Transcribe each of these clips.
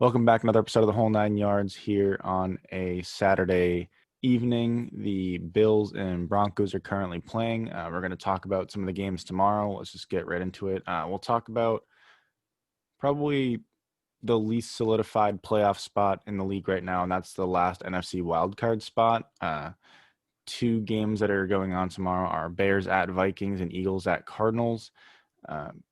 Welcome back. Another episode of the Whole Nine Yards here on a Saturday evening. The Bills and Broncos are currently playing. We're going to talk about some of the games tomorrow. Let's just get right into it. We'll talk about probably the least solidified playoff spot in the league right now, and that's the last NFC wildcard spot. Two games that are going on tomorrow are Bears at Vikings and Eagles at Cardinals. Um,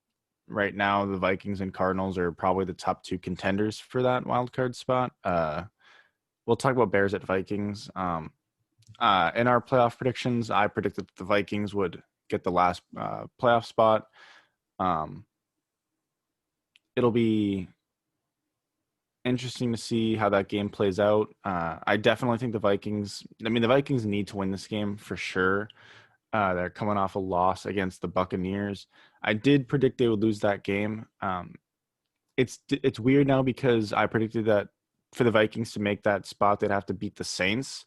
right now, the Vikings and Cardinals are probably the top two contenders for that wild card spot. We'll talk about Bears at Vikings. In our playoff predictions, I predicted that the Vikings would get the last playoff spot. Um, it'll be interesting to see how that game plays out. I definitely think the Vikings need to win this game for sure. They're coming off a loss against the Buccaneers. I did predict they would lose that game. It's weird now because I predicted that for the Vikings to make that spot, they'd have to beat the Saints,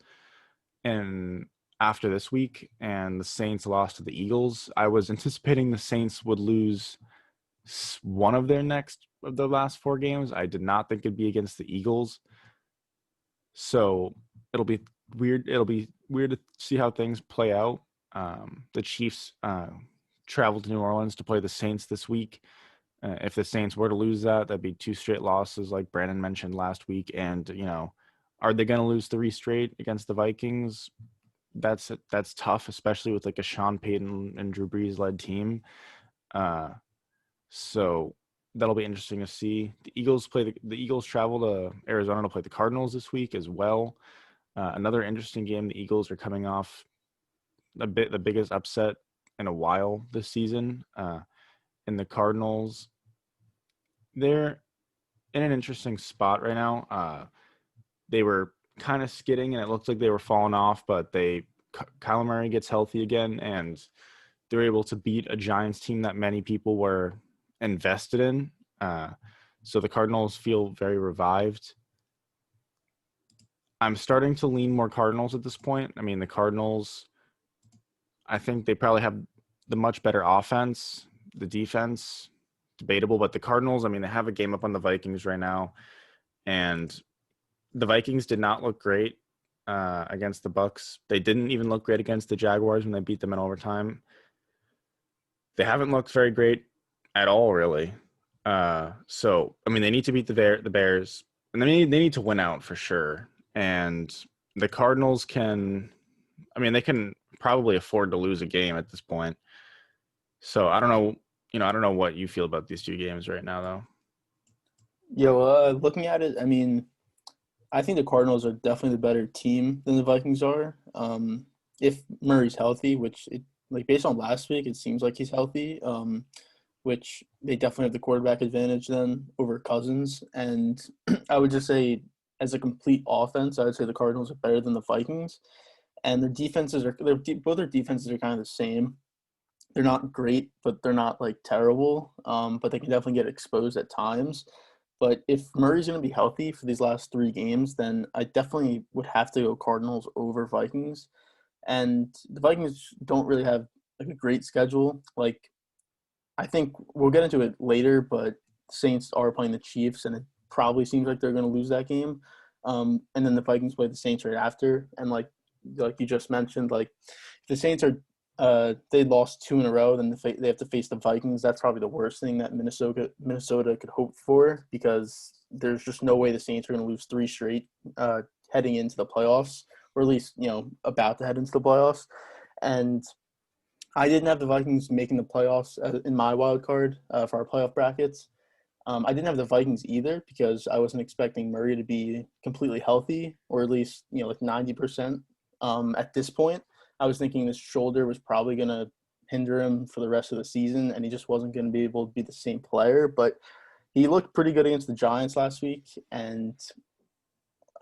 and after this week, and the Saints lost to the Eagles. I was anticipating the Saints would lose one of the last four games. I did not think it'd be against the Eagles. So it'll be weird. It'll be weird to see how things play out. The Chiefs traveled to New Orleans to play the Saints this week. If the Saints were to lose that'd be two straight losses, like Brandon mentioned last week. And are they going to lose three straight against the Vikings? That's tough, especially with like a Sean Payton and Drew Brees led team. So that'll be interesting to see. The Eagles travel to Arizona to play the Cardinals this week as well. Another interesting game. The Eagles are coming off the biggest upset in a while this season. And the Cardinals, they're in an interesting spot right now. They were kind of skidding, and it looked like they were falling off, but Kyler Murray gets healthy again, and they're able to beat a Giants team that many people were invested in. So the Cardinals feel very revived. I'm starting to lean more Cardinals at this point. I mean, the Cardinals, I think they probably have the much better offense. The defense, debatable, but the Cardinals, I mean, they have a game up on the Vikings right now, and the Vikings did not look great against the Bucks. They didn't even look great against the Jaguars when they beat them in overtime. They haven't looked very great at all, really. So I mean, they need to beat the Bears, and they need to win out for sure. And the Cardinals they can probably afford to lose a game at this point. So I don't know, I don't know what you feel about these two games right now, though. Looking at it, I mean, I think the Cardinals are definitely the better team than the Vikings are. If Murray's healthy, like based on last week, it seems like he's healthy. Which they definitely have the quarterback advantage then over Cousins. And I would just say, as a complete offense, I would say the Cardinals are better than the Vikings. And both their defenses are kind of the same. They're not great, but they're not like terrible. But they can definitely get exposed at times. But if Murray's going to be healthy for these last three games, then I definitely would have to go Cardinals over Vikings. And the Vikings don't really have like a great schedule. Like I think we'll get into it later, but the Saints are playing the Chiefs, and it probably seems like they're going to lose that game. And then the Vikings play the Saints right after, and like you just mentioned, like if the Saints are they lost two in a row, then they have to face the Vikings. That's probably the worst thing that Minnesota could hope for, because there's just no way the Saints are going to lose three straight heading into the playoffs, or at least about to head into the playoffs. And I didn't have the Vikings making the playoffs in my wild card for our playoff brackets. I didn't have the Vikings either because I wasn't expecting Murray to be completely healthy, or at least like 90% at this point. I was thinking this shoulder was probably going to hinder him for the rest of the season, and he just wasn't going to be able to be the same player. But he looked pretty good against the Giants last week, and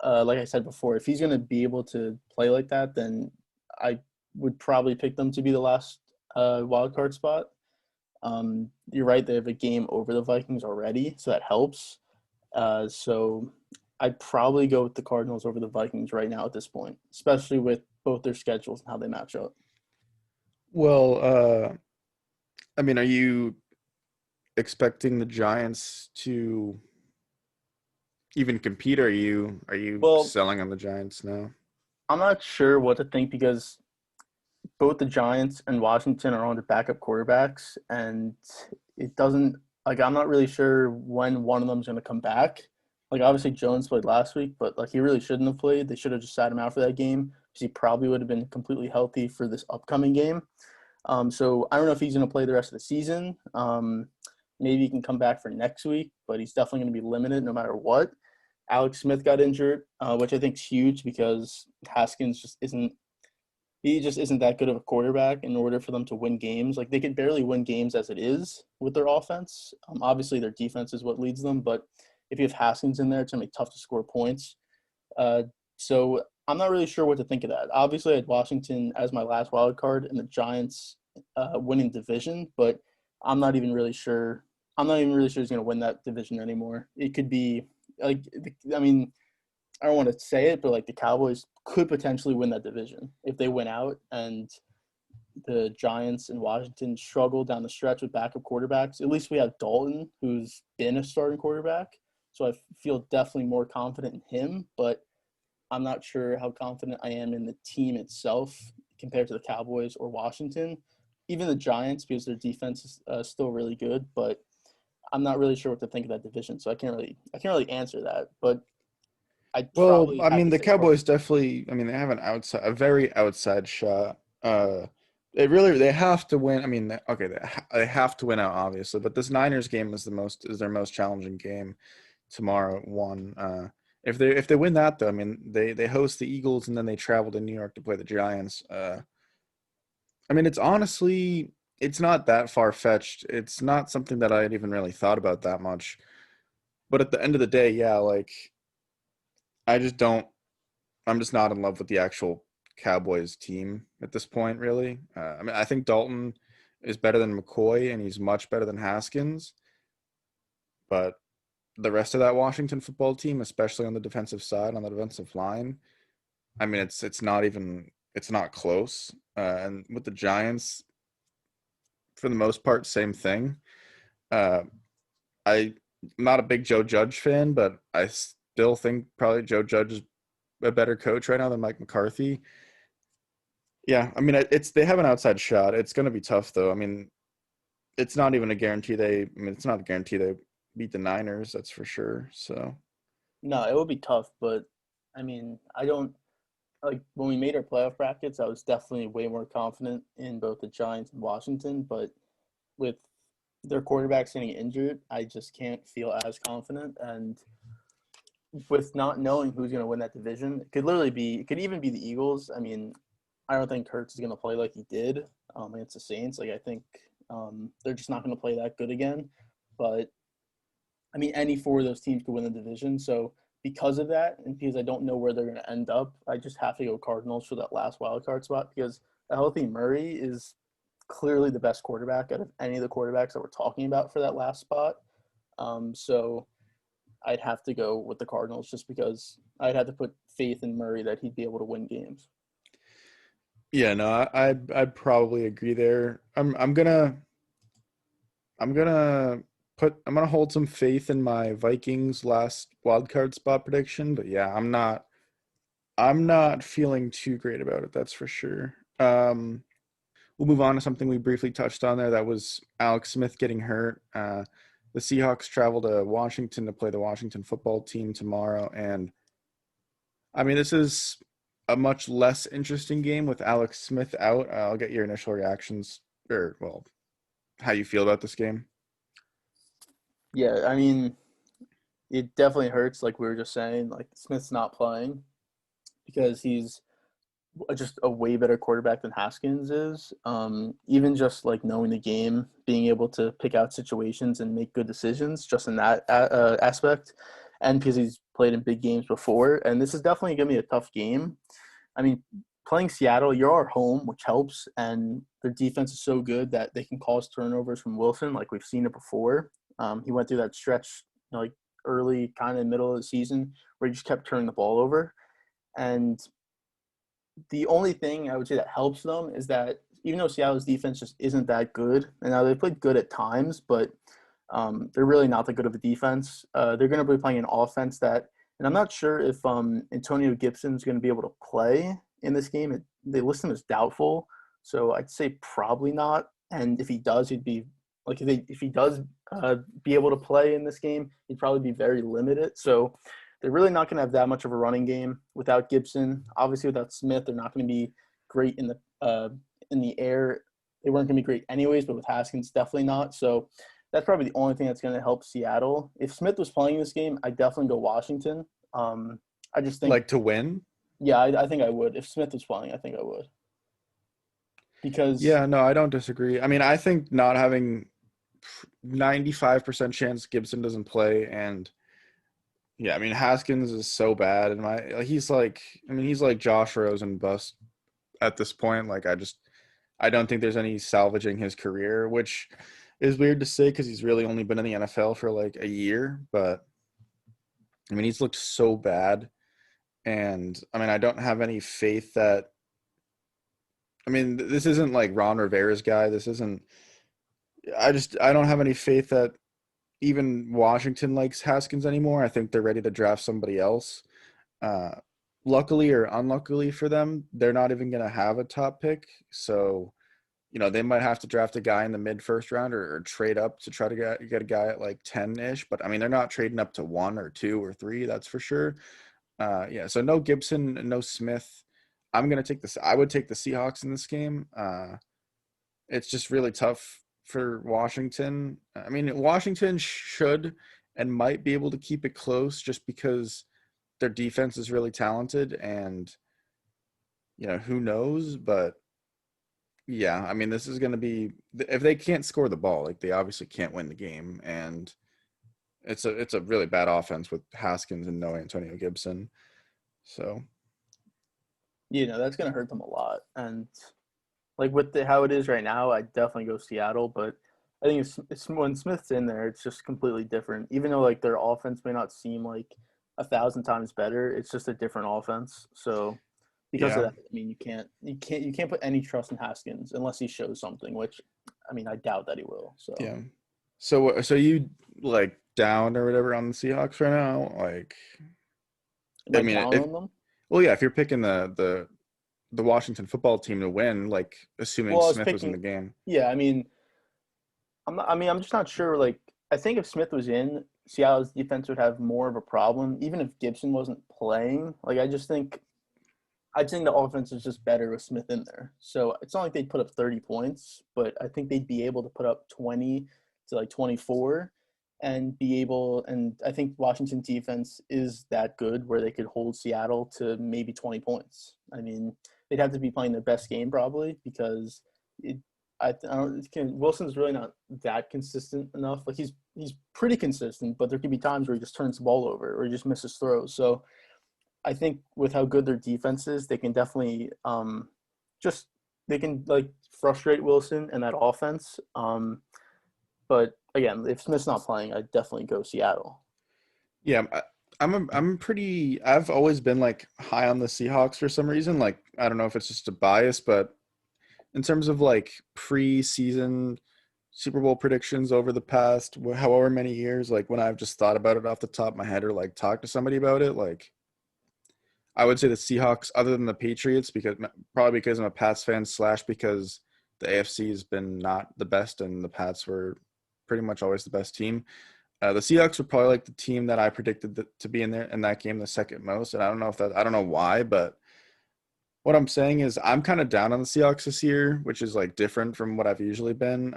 like I said before, if he's going to be able to play like that, then I would probably pick them to be the last wild card spot. You're right; they have a game over the Vikings already, so that helps. So I'd probably go with the Cardinals over the Vikings right now at this point, especially with both their schedules and how they match up. Well, I mean, are you expecting the Giants to even compete? Are you Well, selling on the Giants now? I'm not sure what to think because both the Giants and Washington are on the backup quarterbacks, and it doesn't like I'm not really sure when one of them is going to come back. Like obviously Jones played last week, but like he really shouldn't have played. They should have just sat him out for that game because he probably would have been completely healthy for this upcoming game. So I don't know if he's going to play the rest of the season. Maybe he can come back for next week, but he's definitely going to be limited no matter what. Alex Smith got injured, which I think is huge because Haskins just isn't he just isn't that good of a quarterback in order for them to win games. Like they could barely win games as it is with their offense. Obviously, their defense is what leads them, but if you have Haskins in there, it's gonna be tough to score points. Uh, so I'm not really sure what to think of that. Obviously, I had Washington as my last wild card and the Giants winning division, but I'm not even really sure. I'm not even really sure he's going to win that division anymore. It could be like, I mean, I don't want to say it, but like the Cowboys could potentially win that division if they win out and the Giants and Washington struggle down the stretch with backup quarterbacks. At least we have Dalton, who's been a starting quarterback. So I feel definitely more confident in him, but I'm not sure how confident I am in the team itself compared to the Cowboys or Washington. Even the Giants, because their defense is still really good, but I'm not really sure what to think of that division. So I can't really answer that. But I'd Well, probably I have mean, to the say Cowboys Cardinals. definitely. I mean, they have a very outside shot. They have to win. I mean, okay, they have to win out obviously, but this Niners game is their most challenging game tomorrow at 1. If they win that though, I mean, they host the Eagles and then they travel to New York to play the Giants. I mean, it's not that far fetched. It's not something that I had even really thought about that much. But at the end of the day, yeah, like I just don't. I'm just not in love with the actual Cowboys team at this point, really. I mean, I think Dalton is better than McCoy, and he's much better than Haskins. But the rest of that Washington football team, especially on the defensive side, on the defensive line, I mean, it's not close. And with the Giants, for the most part, same thing. Uh, I'm not a big Joe Judge fan, but I still think probably Joe Judge is a better coach right now than Mike McCarthy. Yeah, I mean, it's they have an outside shot. It's going to be tough though. I mean, it's not even a guarantee it's not a guarantee they beat the Niners, that's for sure. So, No, it would be tough, but I mean, I don't like when we made our playoff brackets, I was definitely way more confident in both the Giants and Washington, but with their quarterbacks getting injured, I just can't feel as confident. And with not knowing who's going to win that division, it could even be the Eagles. I mean, I don't think Hurts is going to play like he did against the Saints. Like I think they're just not going to play that good again. But I mean, any four of those teams could win the division. So because of that, and because I don't know where they're going to end up, I just have to go Cardinals for that last wild card spot because a healthy Murray is clearly the best quarterback out of any of the quarterbacks that we're talking about for that last spot. So I'd have to go with the Cardinals just because I'd have to put faith in Murray that he'd be able to win games. yeah, no, I'd probably agree there. I'm gonna hold some faith in my Vikings last wild card spot prediction, but yeah, I'm not feeling too great about it, that's for sure. We'll move on to something we briefly touched on there. That was Alex Smith getting hurt. The Seahawks travel to Washington to play the Washington football team tomorrow. And I mean, this is a much less interesting game with Alex Smith out. I'll get your initial reactions, or, well, how you feel about this game. Yeah, I mean, it definitely hurts, like we were just saying. Like Smith's not playing because he's just a way better quarterback than Haskins is. Even just like knowing the game, being able to pick out situations and make good decisions, just in that aspect, and because he's played in big games before. And this is definitely gonna be a tough game. I mean, playing Seattle, you're at home, which helps, and their defense is so good that they can cause turnovers from Wilson, like we've seen it before. He went through that stretch, like early, kind of middle of the season, where he just kept turning the ball over. And the only thing I would say that helps them is that even though Seattle's defense just isn't that good, and now they played good at times, but They're really not that good of a defense. They're going to be playing an offense that, and I'm not sure if Antonio Gibson's going to be able to play in this game. They list him as doubtful, so I'd say probably not. And if he does, he'd be like if he does be able to play in this game, he'd probably be very limited. So they're really not going to have that much of a running game without Gibson. Obviously, without Smith, they're not going to be great in the air. They weren't going to be great anyways, but with Haskins, definitely not. So that's probably the only thing that's going to help Seattle. If Smith was playing this game, I'd definitely go Washington. I just think, Like to win? yeah, I think I would. If Smith was playing, I think I would. Because, Yeah, no, I don't disagree. I mean, I think not having 95% chance Gibson doesn't play, and yeah, I mean Haskins is so bad, and he's like Josh Rosen bust at this point. Like I don't think there's any salvaging his career, which is weird to say because he's really only been in the NFL for like a year. But I mean, he's looked so bad, and I mean, I don't have any faith that. I mean, this isn't like Ron Rivera's guy. This isn't. I don't have any faith that even Washington likes Haskins anymore. I think they're ready to draft somebody else. Uh, Luckily or unluckily for them, they're not even going to have a top pick. So, they might have to draft a guy in the mid first round or trade up to try to get a guy at like 10 ish. But I mean, they're not trading up to 1 or 2 or 3, that's for sure. Yeah. So no Gibson, no Smith. I'm going to take this. I would take the Seahawks in this game. It's just really tough for Washington. I mean, Washington should and might be able to keep it close just because their defense is really talented and who knows, but yeah, I mean, this is going to be if they can't score the ball, like they obviously can't win the game, and it's a really bad offense with Haskins and no Antonio Gibson. So, that's going to hurt them a lot. And like with how it is right now, I'd definitely go Seattle. But I think it's when Smith's in there, it's just completely different. Even though like their offense may not seem like 1,000 times better, it's just a different offense. So because of yeah. that, I mean, you can't put any trust in Haskins unless he shows something, which I mean, I doubt that he will. So Yeah. So you like down or whatever on the Seahawks right now? Like, am I I mean, down if on them? well, yeah, if you're picking the Washington football team to win, like assuming Well, I was Smith was in the picking. game. Yeah, I mean, I'm not, I mean, I'm just not sure. Like, I think if Smith was in, Seattle's defense would have more of a problem, even if Gibson wasn't playing. Like, I think the offense is just better with Smith in there. So it's not like they'd put up 30 points, but I think they'd be able to put up 20 to like 24 and be able. And I think Washington defense is that good where they could hold Seattle to maybe 20 points. I mean, they'd have to be playing their best game probably because it, I don't. Wilson's really not that consistent enough. Like he's pretty consistent, but there could be times where he just turns the ball over or he just misses throws. So I think with how good their defense is, they can definitely just they can like frustrate Wilson and that offense. But again, if Smith's not playing, I'd definitely go Seattle. Yeah, I'm pretty. I've always been like high on the Seahawks for some reason. Like I don't know if it's just a bias, but in terms of like preseason Super Bowl predictions over the past however many years, like when I've just thought about it off the top of my head or like talked to somebody about it, like I would say the Seahawks, other than the Patriots, because probably because I'm a Pats fan slash because the AFC has been not the best and the Pats were pretty much always the best team. The Seahawks were probably like the team that I predicted to be in there in that game the second most, and I don't know why, but what I'm saying is I'm kind of down on the Seahawks this year, which is like different from what I've usually been.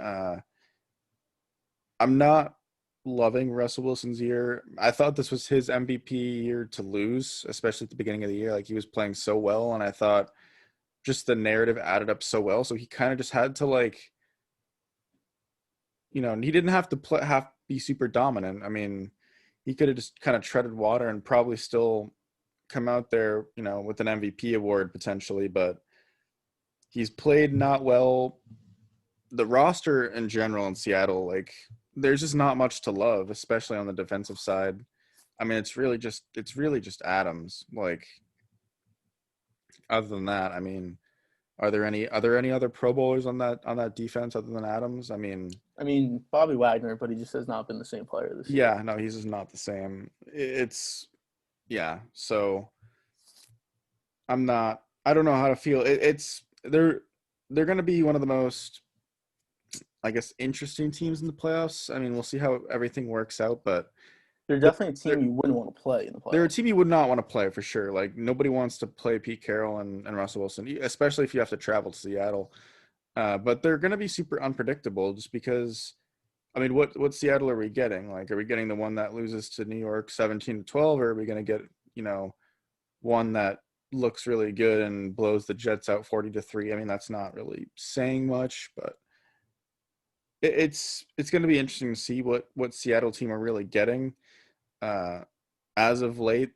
I'm not loving Russell Wilson's year. I thought this was his MVP year to lose, especially at the beginning of the year. Like he was playing so well, and I thought just the narrative added up so well. So he kind of just had to like, he didn't have to be super dominant. I mean, he could have just kind of treaded water and probably still come out there, with an MVP award potentially. But he's played not well. The roster in general in Seattle, like there's just not much to love, especially on the defensive side. I mean, it's really just Adams. Like other than that, I mean, Are there any other Pro Bowlers on that defense other than Adams? I mean, I mean, Bobby Wagner, but he just has not been the same player this year. yeah, no, he's just not the same. It's yeah. So I'm not. I don't know how to feel. It's they're going to be one of the most, I guess, interesting teams in the playoffs. I mean, we'll see how everything works out, but They're they're definitely a they're, team you wouldn't want to play in the they're a playoffs. team you would not want to play for sure. Like nobody wants to play Pete Carroll and Russell Wilson, especially if you have to travel to Seattle. But they're going to be super unpredictable just because. I mean, what Seattle are we getting? Like, are we getting the one that loses to New York 17-12, or are we going to get one that looks really good and blows the Jets out 40-3? I mean, that's not really saying much, but it's going to be interesting to see what Seattle team are really getting. Uh, as of late,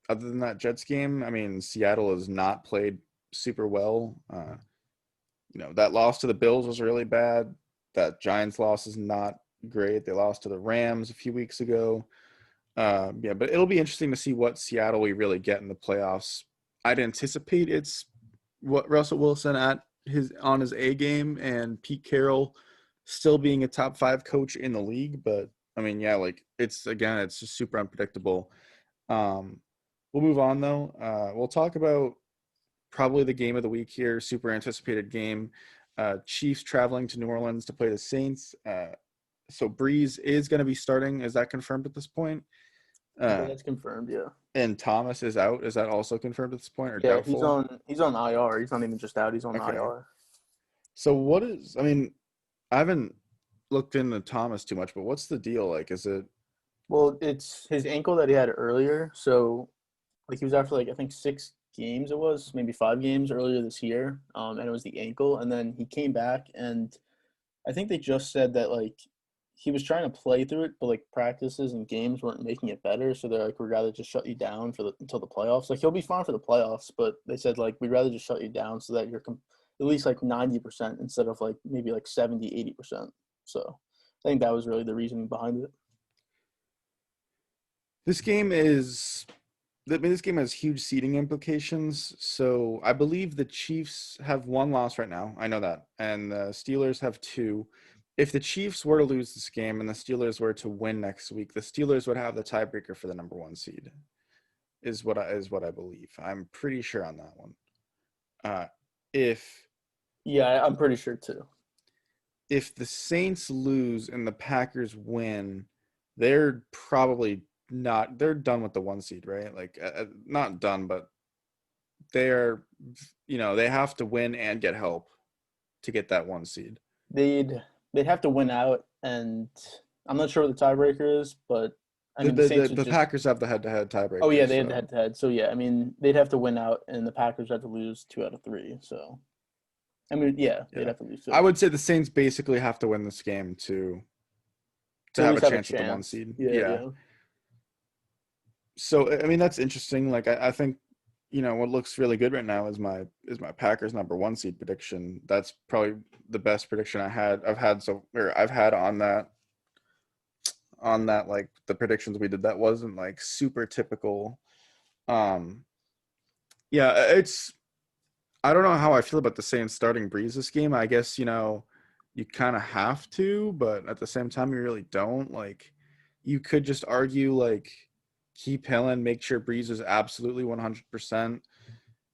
other than that Jets game, I mean, Seattle has not played super well. That loss to the Bills was really bad. That Giants loss is not great. They lost to the Rams a few weeks ago. Yeah, but it'll be interesting to see what Seattle we really get in the playoffs. I'd anticipate it's what Russell Wilson on his A game and Pete Carroll still being a top 5 coach in the league. But I mean, yeah, like it's just super unpredictable. Um, we'll move on though. We'll talk about probably the game of the week here, super anticipated game. Chiefs traveling to New Orleans to play the Saints. So Breeze is going to be starting. Is that confirmed at this point? Yeah, Uh, that's confirmed. Yeah, and Thomas is out. Is that also confirmed at this point or yeah, he's doubtful? on IR. He's not even just out. He's on Okay. IR. So I mean, I haven't looked into Thomas too much, but what's the deal? Like, is it Well, it's his ankle that he had earlier. So, like, he was out for like I think 6 games. It was maybe 5 games earlier this year. And it was the ankle, and then he came back, and I think they just said that like he was trying to play through it, but like practices and games weren't making it better. So they're like, we'd rather just shut you down until the playoffs. Like he'll be fine for the playoffs, but they said like we'd rather just shut you down so that you're at least like 90% instead of like maybe like 70, 80%. So I think that was really the reasoning behind it. this game is I mean, this game has huge seeding implications. So I believe the Chiefs have one loss right now. I know that. And the Steelers have two. If the Chiefs were to lose this game and the Steelers were to win next week, the Steelers would have the tiebreaker for the number 1 seed. Is what I believe. I'm pretty sure on that one. Uh, if Yeah, I'm pretty sure too. if the Saints lose and the Packers win, they're probably not. They're done with the 1 seed, right? Like not done, but they're they have to win and get help to get that 1 seed. They'd they'd have to win out, and I'm not sure what the tiebreaker is, but I The mean the the the, Saints would the just. Packers have the head-to-head Oh yeah, tiebreaker, they had the so head to head. So yeah, I mean they'd have to win out, and the Packers had to lose 2 out of 3. So I mean, yeah, they'd yeah. have to lose 2 out I of 3 would say the Saints basically have to win this game to to at have a least have a chance at the 1 chance. seed. Yeah, Yeah. yeah. So I mean that's interesting. Like I think what looks really good right now is my Packers number 1 seed prediction. That's probably the best prediction I've had on that, like the predictions we did. That wasn't like super typical. Um yeah, I don't know how I feel about the Saints starting Breeze this game. I guess, you kind of have to, but at the same time, you really don't. Like, you could just argue, like, keep Hillen, make sure Breeze is absolutely 100%.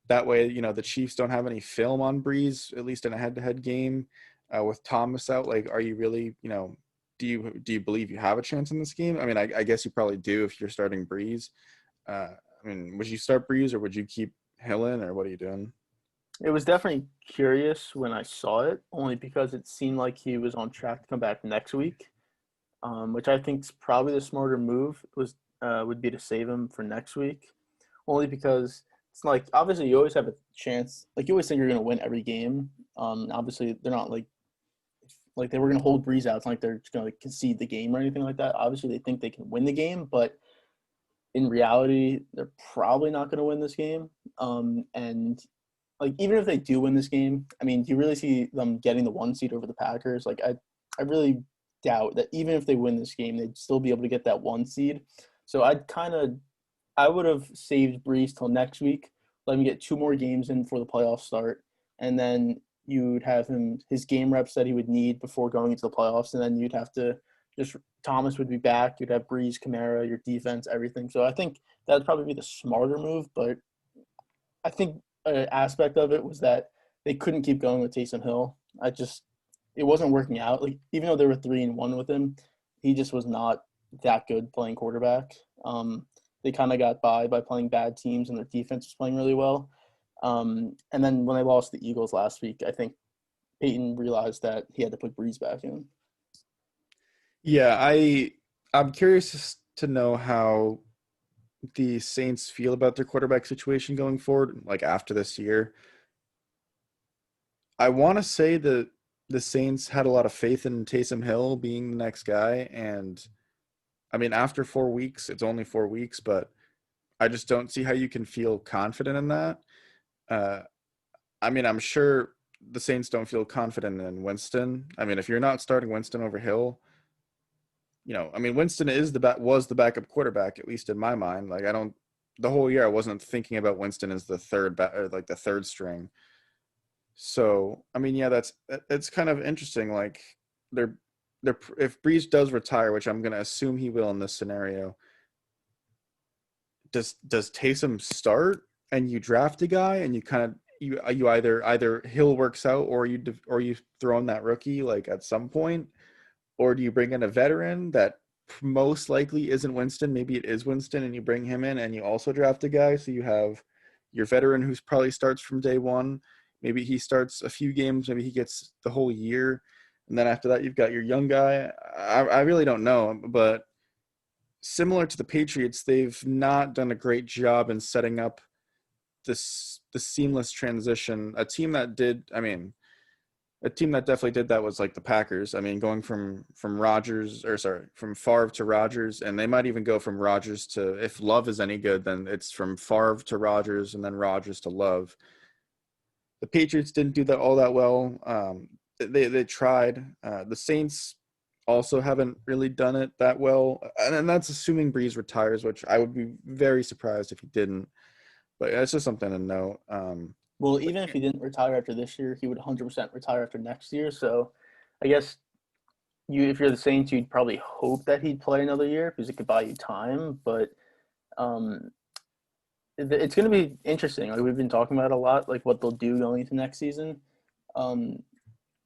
That way, the Chiefs don't have any film on Breeze, at least in a head-to-head game. With Thomas out, like, are you really, do you believe you have a chance in this game? I mean, I guess you probably do if you're starting Breeze. I mean, would you start Breeze or would you keep Hillen, or what are you doing? It was definitely curious when I saw it, only because it seemed like he was on track to come back next week, which I think is probably the smarter move would be to save him for next week, only because it's like obviously you always have a chance. Like you always think you're going to win every game. Obviously they're not like they were going to hold Breeze out. It's not like they're just going to concede the game or anything like that. Obviously they think they can win the game, but in reality they're probably not going to win this game. And like even if they do win this game, I mean, do you really see them getting the 1 seed over the Packers? Like I really doubt that even if they win this game, they'd still be able to get that 1 seed. So I would have saved Breeze till next week, let him get 2 more games in before the playoffs start, and then you would have his game reps that he would need before going into the playoffs, and then you'd have to just Thomas would be back. You'd have Breeze, Kamara, your defense, everything. So I think that would probably be the smarter move. But I think an aspect of it was that they couldn't keep going with Taysom Hill. It wasn't working out. Like even though they were 3-1 with him, he just was not that good playing quarterback. They kind of got by playing bad teams, and their defense was playing really well. And then when they lost the Eagles last week, I think Peyton realized that he had to put Breeze back in. Yeah, I'm curious to know how the Saints feel about their quarterback situation going forward, like after this year. I want to say that the Saints had a lot of faith in Taysom Hill being the next guy, and I mean, after 4 weeks, it's only 4 weeks, but I just don't see how you can feel confident in that. Uh, I mean, I'm sure the Saints don't feel confident in Winston. I mean, if you're not starting Winston over Hill, I mean, Winston was the backup quarterback, at least in my mind. Like, I don't the whole year I wasn't thinking about Winston as the or like the third string. So, I mean, yeah, it's kind of interesting. Like, they're if Breeze does retire, which I'm going to assume he will in this scenario, does Taysom start and you draft a guy and you kind of you either Hill works out or you throw in that rookie like at some point, or do you bring in a veteran that most likely isn't Winston? Maybe it is Winston, and you bring him in and you also draft a guy, so you have your veteran who's probably starts from day one. Maybe he starts a few games, maybe he gets the whole year, and then after that you've got your young guy. I really don't know, but similar to the Patriots, they've not done a great job in setting up the seamless transition. A team that definitely did that was like the Packers. I mean, going from Favre to Rodgers, and they might even go from Rodgers to, if Love is any good, then it's from Favre to Rodgers and then Rodgers to Love. The Patriots didn't do that all that well. They tried. The Saints also haven't really done it that well, and that's assuming Breeze retires, which I would be very surprised if he didn't. But that's just something to note. Well, even if he didn't retire after this year, he would 100% retire after next year. So I guess if you're the Saints, you'd probably hope that he'd play another year because it could buy you time. But um, it's going to be interesting. Like we've been talking about a lot, like what they'll do going into next season. Um,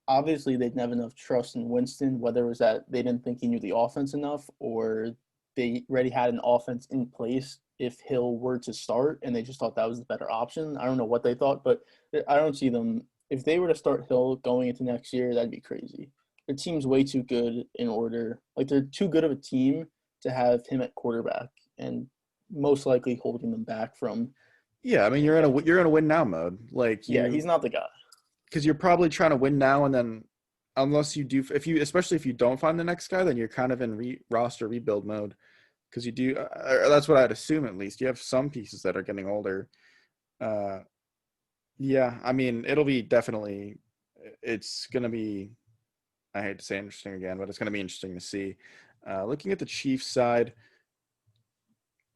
Obviously, they didn't have enough trust in Winston, whether it was that they didn't think he knew the offense enough or they already had an offense in place if Hill were to start and they just thought that was the better option. I don't know what they thought, but I don't see them. If they were to start Hill going into next year, that'd be crazy. Their team's way too good in order. Like they're too good of a team to have him at quarterback and most likely holding them back from. Yeah, I mean, you're in a win now mode. Like Yeah, he's not the guy. because you're probably trying to win now, and then unless you do, especially if you don't find the next guy, then you're kind of in roster rebuild mode because you do. That's what I'd assume at least. You have some pieces that are getting older. Uh, yeah, I mean, it'll be definitely. It's gonna be. I hate to say interesting again, but it's gonna be interesting to see. Looking at the Chiefs side,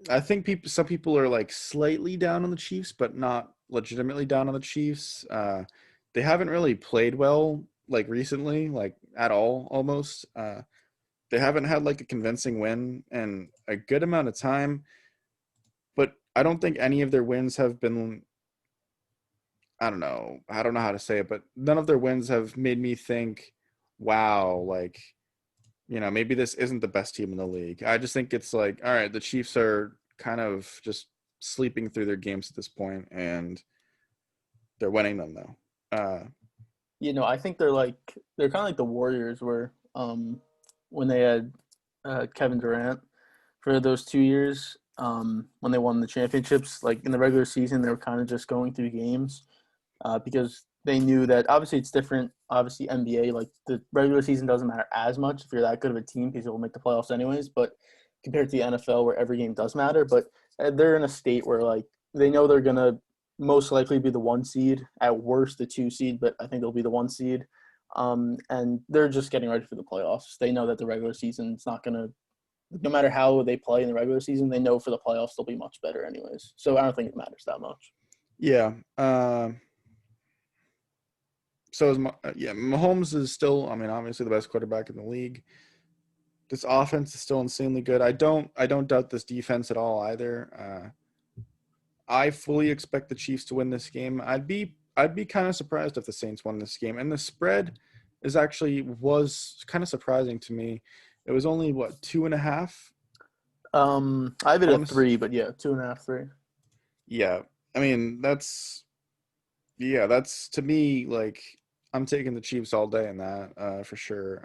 I think some people are like slightly down on the Chiefs, but not legitimately down on the Chiefs. They haven't really played well like recently, like at all almost. They haven't had like a convincing win in a good amount of time, but I don't think any of their wins have been. I don't know how to say it, but none of their wins have made me think, wow, like maybe this isn't the best team in the league. I just think it's like, all right, the Chiefs are kind of just sleeping through their games at this point, and they're winning them though. I think they're kind of like the Warriors were when they had Kevin Durant for those 2 years when they won the championships. Like in the regular season, they were kind of just going through games because they knew that obviously it's different. Obviously, NBA, like the regular season doesn't matter as much if you're that good of a team because you'll make the playoffs anyways. But compared to the NFL, where every game does matter, but they're in a state where like they know they're gonna most likely be the 1 seed, at worst the 2 seed, but I think they'll be the 1 seed. And they're just getting ready for the playoffs. They know that the regular season is not gonna, no matter how they play in the regular season, they know for the playoffs they'll be much better anyways. So I don't think it matters that much. Yeah. So is yeah, Mahomes is still, I mean, obviously the best quarterback in the league. This offense is still insanely good. I don't doubt this defense at all either. I fully expect the Chiefs to win this game. I'd be kind of surprised if the Saints won this game. And the spread was kind of surprising to me. It was only what, 2.5. I have it I at want to, three, but yeah, 2.5, three. yeah. I mean, that's to me like I'm taking the Chiefs all day in that for sure.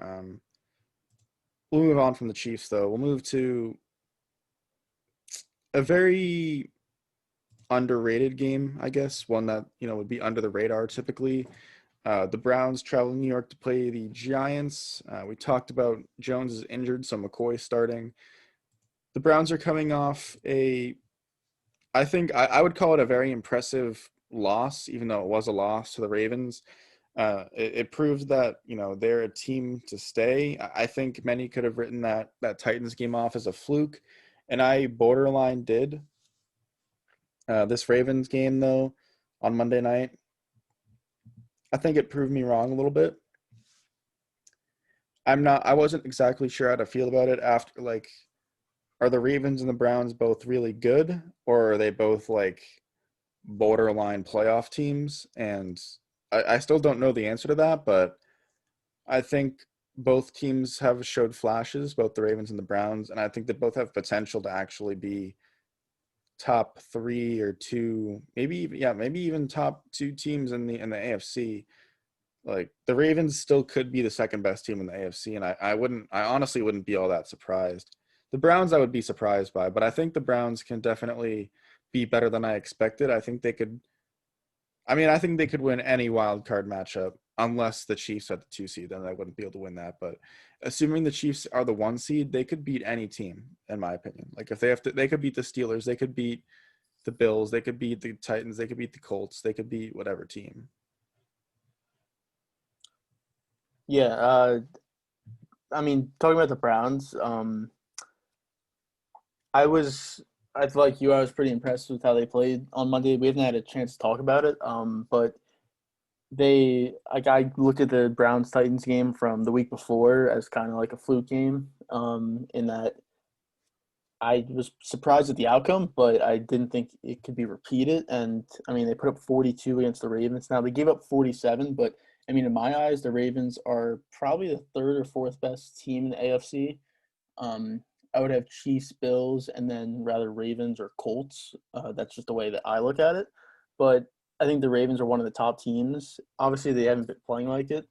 We'll move on from the Chiefs though. We'll move to a very underrated game, I guess, one that would be under the radar typically. The Browns travel to New York to play the Giants. We talked about Jones is injured, so McCoy starting. The Browns are coming off I think I would call it a very impressive loss, even though it was a loss to the Ravens. It proves that they're a team to stay. I think many could have written that Titans game off as a fluke, and I borderline did. This Ravens game though, on Monday night, I think it proved me wrong a little bit. I wasn't exactly sure how to feel about it after, like, are the Ravens and the Browns both really good, or are they both like borderline playoff teams? And I still don't know the answer to that, but I think both teams have showed flashes, both the Ravens and the Browns, and I think they both have potential to actually be top three or two, maybe even top two teams in the AFC. Like the Ravens still could be the second best team in the AFC, and I honestly wouldn't be all that surprised. The Browns I would be surprised by, but I think the Browns can definitely be better than I expected. I think they could win any wild card matchup unless the Chiefs are the 2 seed, then I wouldn't be able to win that. But assuming the Chiefs are the 1 seed, they could beat any team, in my opinion. Like if they could beat the Steelers, they could beat the Bills, they could beat the Titans, they could beat the Colts, they could beat whatever team. Yeah, I mean, talking about the Browns, I was, I feel like you, I was pretty impressed with how they played on Monday. We haven't had a chance to talk about it, but I looked at the Browns Titans game from the week before as kind of like a fluke game, in that I was surprised at the outcome, but I didn't think it could be repeated. And I mean, they put up 42 against the Ravens. Now they gave up 47, but I mean, in my eyes, the Ravens are probably the third or fourth best team in the AFC. Um, I would have Chiefs, Bills, and then rather Ravens or Colts. That's just the way that I look at it. But I think the Ravens are one of the top teams. Obviously, they haven't been playing like it,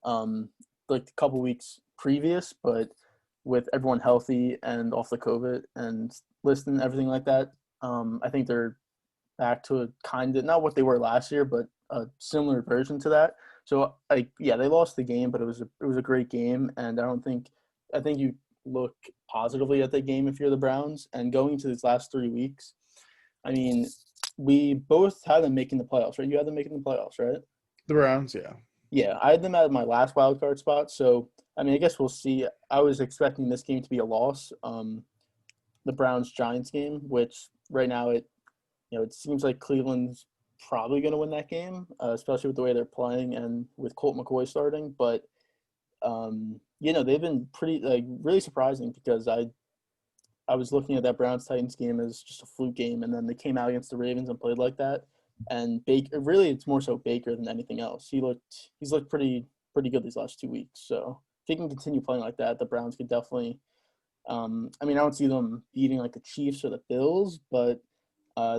um, like a couple weeks previous, but with everyone healthy and off the COVID and list and everything like that, I think they're back to a kind of not what they were last year, but a similar version to that. So, like, yeah, they lost the game, but it was a great game, and I think you look positively at the game if you're the Browns. And going into these last 3 weeks, I mean, we both had them making the playoffs, right? You had them making the playoffs, right? The Browns, yeah. Yeah, I had them at my last wild card spot. So, I mean, I guess we'll see. I was expecting this game to be a loss, the Browns Giants game, which right now it seems like Cleveland's probably going to win that game, especially with the way they're playing and with Colt McCoy starting. But they've been pretty like really surprising because I was looking at that Browns Titans game as just a fluke game, and then they came out against the Ravens and played like that. And Baker, really, it's more so Baker than anything else. He's looked pretty good these last 2 weeks. So if he can continue playing like that, the Browns could definitely. I mean, I don't see them beating like the Chiefs or the Bills, but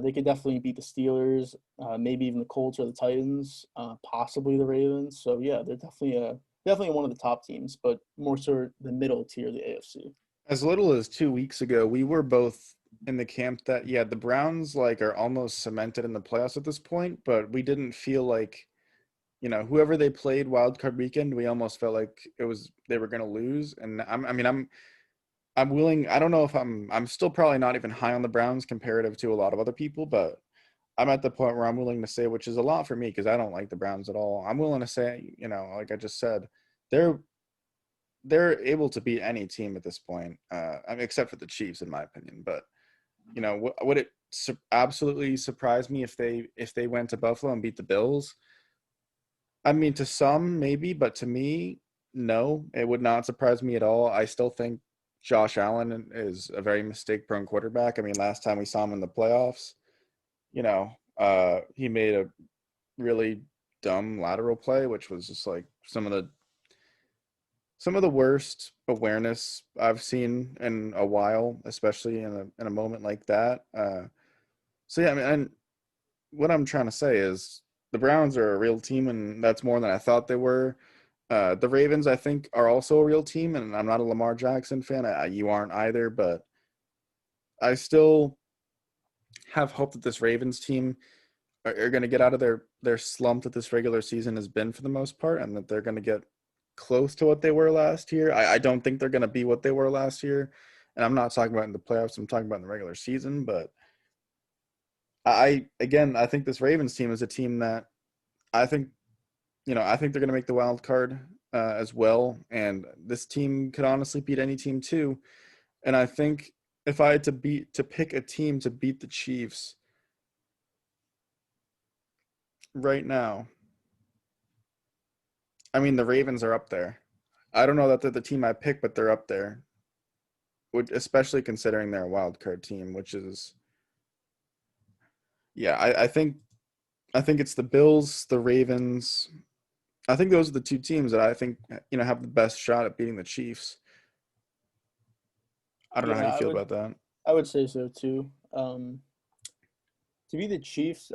they could definitely beat the Steelers, maybe even the Colts or the Titans, possibly the Ravens. So yeah, they're definitely one of the top teams, but more so the middle tier of the AFC. As little as 2 weeks ago, we were both in the camp that yeah, the Browns like are almost cemented in the playoffs at this point, but we didn't feel like whoever they played wild card weekend, we almost felt like they were going to lose. And I'm willing. I don't know if I'm still probably not even high on the Browns comparative to a lot of other people, but I'm at the point where I'm willing to say, which is a lot for me because I don't like the Browns at all. I'm willing to say, like I just said, they're they're able to beat any team at this point. I mean, except for the Chiefs, in my opinion. But would it absolutely surprise me if they went to Buffalo and beat the Bills? I mean, to some maybe, but to me, no. It would not surprise me at all. I still think Josh Allen is a very mistake-prone quarterback. I mean, last time we saw him in the playoffs, he made a really dumb lateral play, which was just like some of the worst awareness I've seen in a while, especially in a moment like that. So yeah, I mean, and what I'm trying to say is the Browns are a real team, and that's more than I thought they were. The Ravens, I think, are also a real team, and I'm not a Lamar Jackson fan. You aren't either, but I still have hope that this Ravens team are going to get out of their slump that this regular season has been for the most part, and that they're going to get close to what they were last year. I don't think they're going to be what they were last year, and I'm not talking about in the playoffs. I'm talking about in the regular season. But I think this Ravens team is a team that I think I think they're going to make the wild card as well, and this team could honestly beat any team too. And I think if I had to pick a team to beat the Chiefs right now, I mean, the Ravens are up there. I don't know that they're the team I pick, but they're up there, especially considering they're a wild card team, which is, yeah, I think it's the Bills, the Ravens. I think those are the two teams that I think have the best shot at beating the Chiefs. I don't know how Yeah, you feel about that. I would say so too. To be the Chiefs,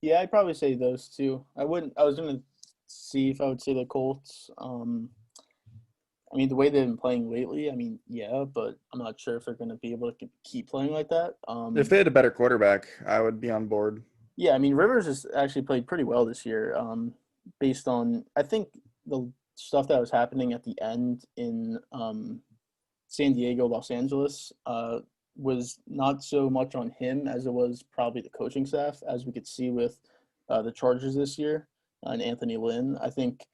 yeah, I'd probably say those two. I wouldn't. I was gonna see if I would say the Colts. I mean, the way they've been playing lately, I mean, yeah, but I'm not sure if they're gonna be able to keep playing like that. If they had a better quarterback, I would be on board. Yeah, I mean, Rivers has actually played pretty well this year. Based on I think the stuff that was happening at the end in San Diego, Los Angeles, was not so much on him as it was probably the coaching staff, as we could see with the Chargers this year and Anthony Lynn. I think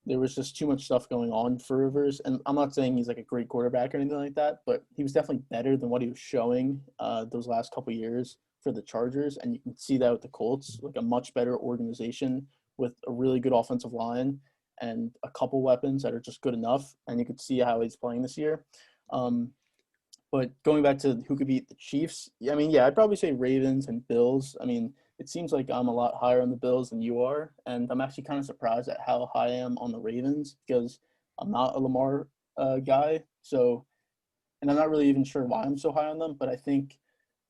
there was just too much stuff going on for Rivers, and I'm not saying he's like a great quarterback or anything like that, but he was definitely better than what he was showing those last couple years for the Chargers, and you can see that with the Colts, like a much better organization with a really good offensive line and a couple weapons that are just good enough, and you could see how he's playing this year. Um, but going back to who could beat the Chiefs, I mean, yeah, I'd probably say Ravens and Bills. I mean, it seems like I'm a lot higher on the Bills than you are, and I'm actually kind of surprised at how high I am on the Ravens because I'm not a Lamar guy. So, and I'm not really even sure why I'm so high on them, but I think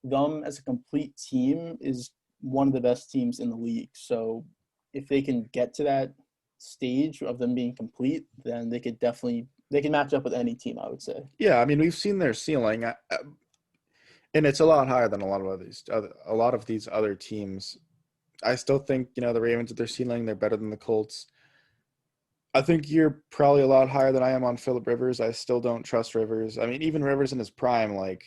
them as a complete team is one of the best teams in the league. So, if they can get to that stage of them being complete, then they can match up with any team, I would say. Yeah, I mean, we've seen their ceiling, and it's a lot higher than a lot of these other teams. I still think the Ravens at their ceiling, they're better than the Colts. I think you're probably a lot higher than I am on Philip Rivers. I still don't trust Rivers. I mean, even Rivers in his prime, like,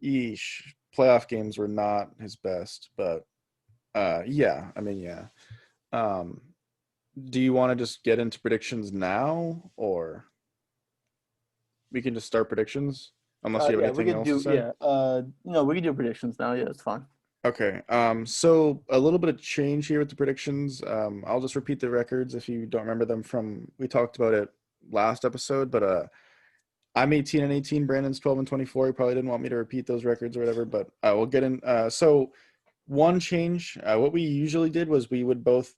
yeesh, playoff games were not his best. But yeah, I mean, yeah. Um, do you want to just get into predictions now, or we can just start predictions? Unless you have Yeah, we anything could else to do. say. Yeah, we could do predictions now. Yeah, it's fine. Okay. So a little bit of change here with the predictions. I'll just repeat the records if you don't remember them from we talked about it last episode, but I'm 18 and 18, Brandon's 12 and 24. He probably didn't want me to repeat those records or whatever, but we'll get in. So one change, what we usually did was we would both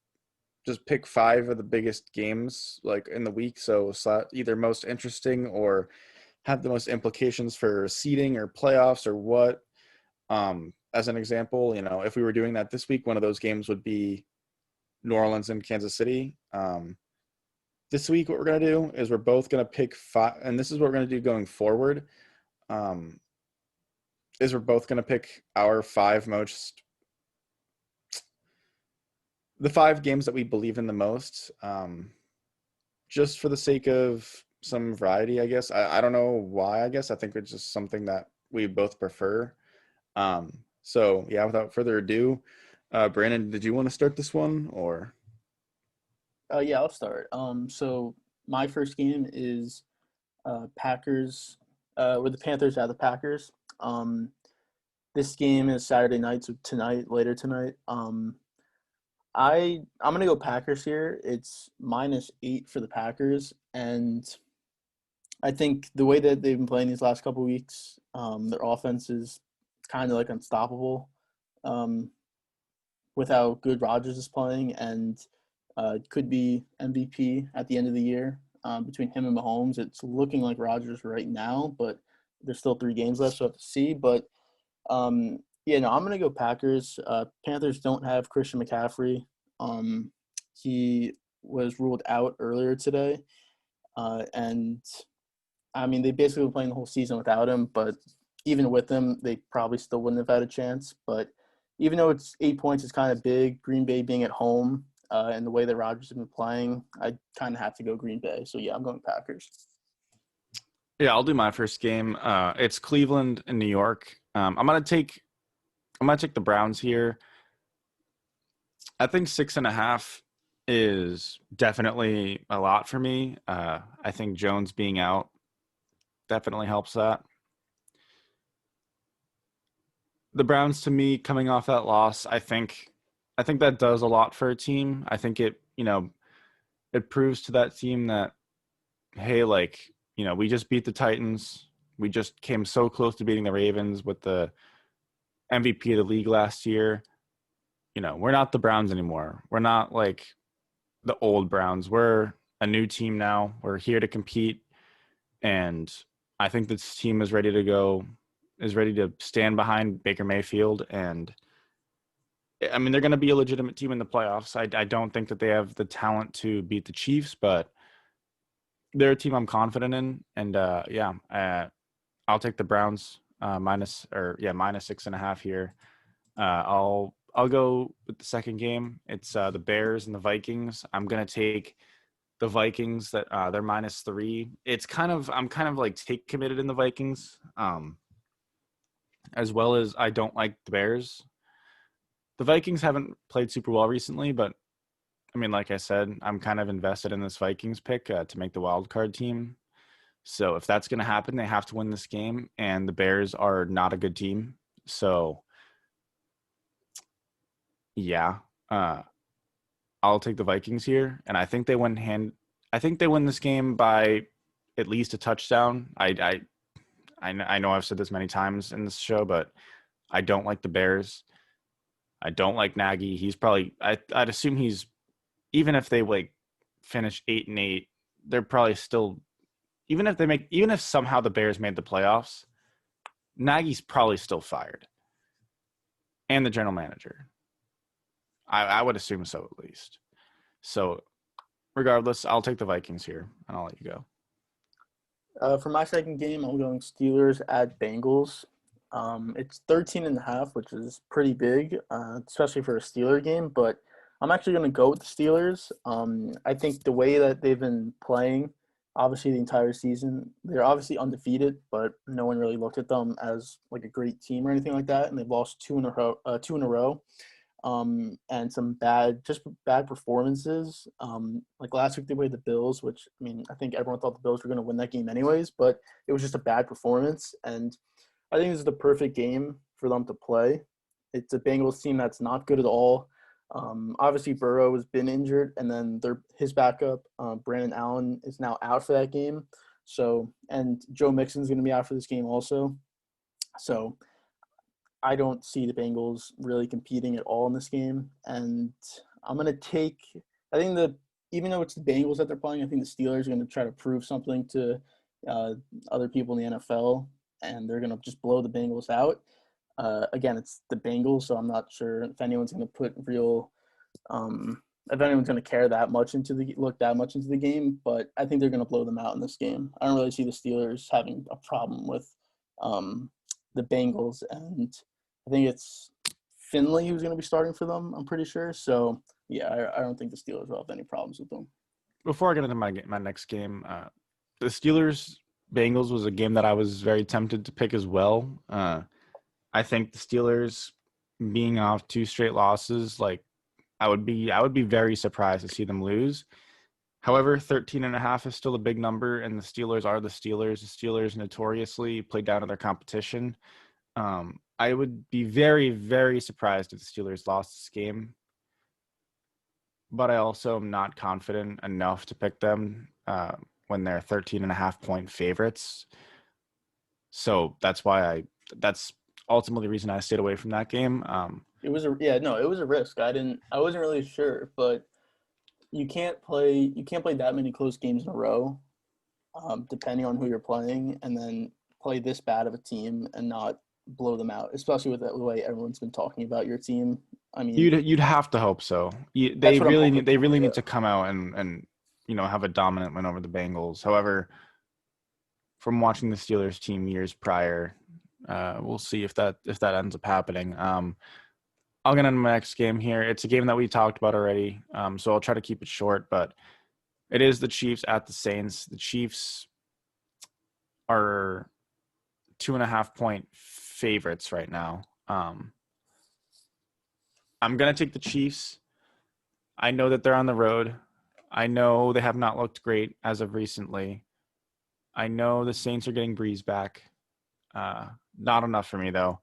just pick five of the biggest games like in the week. So either most interesting or have the most implications for seeding or playoffs or what. As an example, if we were doing that this week, one of those games would be New Orleans and Kansas City. This week, what we're going to do is we're both going to pick five, and this is what we're going to do going forward, um, is we're both going to pick the five games that we believe in the most, just for the sake of some variety, I guess. I don't know why, I guess. I think it's just something that we both prefer. So yeah, without further ado, Brandon, did you want to start this one or? Yeah, I'll start. So my first game is Packers. With the Panthers at the Packers. This game is Saturday night, so later tonight. I'm gonna go Packers here. It's -8 for the Packers, and I think the way that they've been playing these last couple weeks, their offense is kind of like unstoppable. Um, with how good Rodgers is playing, and could be MVP at the end of the year. Between him and Mahomes, it's looking like Rodgers right now, but there's still 3 games left, so I have to see. But yeah, no, I'm gonna go Packers. Panthers don't have Christian McCaffrey. He was ruled out earlier today, and I mean they basically were playing the whole season without him. But even with him, they probably still wouldn't have had a chance. But even though it's 8 points, it's kind of big. Green Bay being at home and the way that Rodgers has been playing, I kind of have to go Green Bay. So yeah, I'm going Packers. Yeah, I'll do my first game. It's Cleveland and New York. I'm gonna take the Browns here. I think 6.5 is definitely a lot for me. I think Jones being out definitely helps that. The Browns, to me, coming off that loss, I think that does a lot for a team. I think it proves to that team that, hey, like, we just beat the Titans. We just came so close to beating the Ravens with the MVP of the league last year. We're not the Browns anymore. We're not like the old Browns. We're a new team now. We're here to compete. And I think this team is ready to go, is ready to stand behind Baker Mayfield. And I mean, they're going to be a legitimate team in the playoffs. I don't think that they have the talent to beat the Chiefs, but they're a team I'm confident in. And I'll take the Browns -6.5 here. I'll go with the second game. It's the Bears and the Vikings. I'm gonna take the Vikings that they're -3. I'm kind of like take committed in the Vikings, as well as I don't like the Bears. The Vikings haven't played super well recently, but I mean, like I said, I'm kind of invested in this Vikings pick to make the wild card team. So if that's going to happen, they have to win this game, and the Bears are not a good team. So yeah, uh, I'll take the Vikings here, and I think they win this game by at least a touchdown. I know I've said this many times in this show, but I don't like the Bears. I don't like Nagy. I'd assume he's, even if they like finish 8-8, they're probably still, even if somehow the Bears made the playoffs, Nagy's probably still fired, and the general manager. I would assume so at least. So regardless, I'll take the Vikings here, and I'll let you go. For my second game, I'm going Steelers at Bengals. It's 13.5, which is pretty big, especially for a Steeler game. But I'm actually going to go with the Steelers. I think the way that they've been playing, obviously the entire season, they're obviously undefeated, but no one really looked at them as like a great team or anything like that. And they've lost two in a row. And some just bad performances. Like last week they played the Bills, which I mean I think everyone thought the Bills were going to win that game anyways, but it was just a bad performance. And I think this is the perfect game for them to play. It's a Bengals team that's not good at all. Obviously Burrow has been injured, and then his backup Brandon Allen is now out for that game. So and Joe Mixon's going to be out for this game also. So I don't see the Bengals really competing at all in this game, and I'm gonna take. I think even though it's the Bengals that they're playing, I think the Steelers are gonna try to prove something to uh, other people in the NFL, and they're gonna just blow the Bengals out. Again, it's the Bengals, so I'm not sure if anyone's gonna put real, if anyone's gonna care that much look that much into the game. But I think they're gonna blow them out in this game. I don't really see the Steelers having a problem with um, the Bengals, and I think it's Finley who's going to be starting for them. I'm pretty sure. So yeah, I don't think the Steelers will have any problems with them. Before I get into my next game, the Steelers Bengals was a game that I was very tempted to pick as well. I think the Steelers being off 2 straight losses, like I would be very surprised to see them lose. However, 13.5 is still a big number, and the Steelers are the Steelers. The Steelers notoriously play down to their competition. I would be very, very surprised if the Steelers lost this game. but I also am not confident enough to pick them when they're 13.5 point favorites. So that's ultimately the reason I stayed away from that game. It was a yeah, no, it was a risk. I wasn't really sure, but you can't play that many close games in a row, depending on who you're playing, and then play this bad of a team and not blow them out, especially with the way everyone's been talking about your team. I mean, You'd have to hope so. that's what I'm hoping They for. really Yeah. need to come out and have a dominant win over the Bengals. However, from watching the Steelers team years prior, we'll see if that ends up happening. I'll get into my next game here. It's a game that we talked about already, so I'll try to keep it short. But it is the Chiefs at the Saints. The Chiefs are 2.5 point favorites right now. I'm gonna take the Chiefs. I know that they're on the road. I know they have not looked great as of recently. I know the Saints are getting Breeze back. Not enough for me though.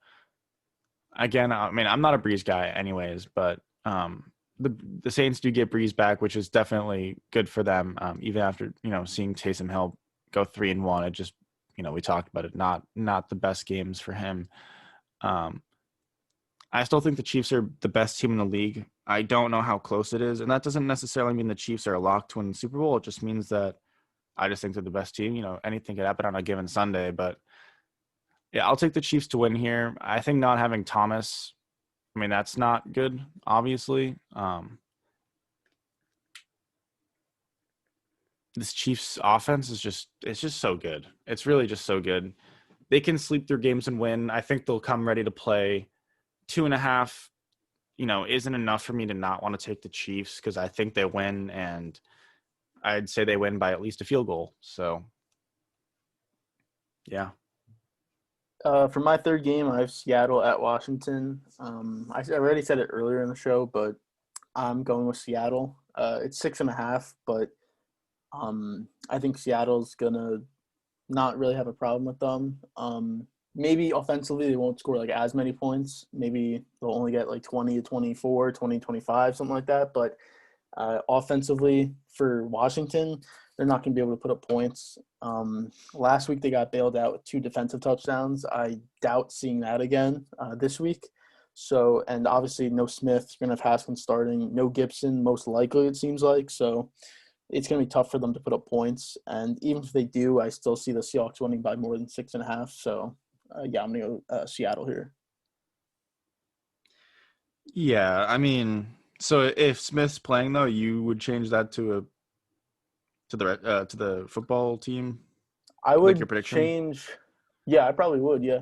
Again, I mean, I'm not a Breeze guy anyways, but the Saints do get Breeze back, which is definitely good for them. Even after seeing Taysom Hill go 3-1, it just we talked about it, not the best games for him. Um, I still think the Chiefs are the best team in the league. I don't know how close it is, and that doesn't necessarily mean the Chiefs are a lock to win the Super Bowl. It just means that I just think they're the best team. Anything could happen on a given Sunday, but yeah, I'll take the Chiefs to win here. I think not having Thomas, I mean, that's not good, obviously. This Chiefs offense it's just so good. It's really just so good. They can sleep through games and win. I think they'll come ready to play. 2.5, isn't enough for me to not want to take the Chiefs because I think they win, and I'd say they win by at least a field goal. So, yeah. For my third game, I have Seattle at Washington. I already said it earlier in the show, but I'm going with Seattle. It's 6.5, but I think Seattle's gonna not really have a problem with them. Maybe offensively they won't score like as many points. Maybe they'll only get like 20 to 24, 20, 25, something like that. But offensively for Washington, they're not going to be able to put up points. Last week they got bailed out with 2 defensive touchdowns. I doubt seeing that again this week. So, and obviously no Smith. You're going to have Haskins starting. No Gibson, most likely it seems like. So it's going to be tough for them to put up points. And even if they do, I still see the Seahawks winning by more than 6.5. So, yeah, I'm going to go Seattle here. Yeah, I mean, so if Smith's playing though, you would change that to the football team, I like your would prediction? change. Yeah, I probably would. Yeah.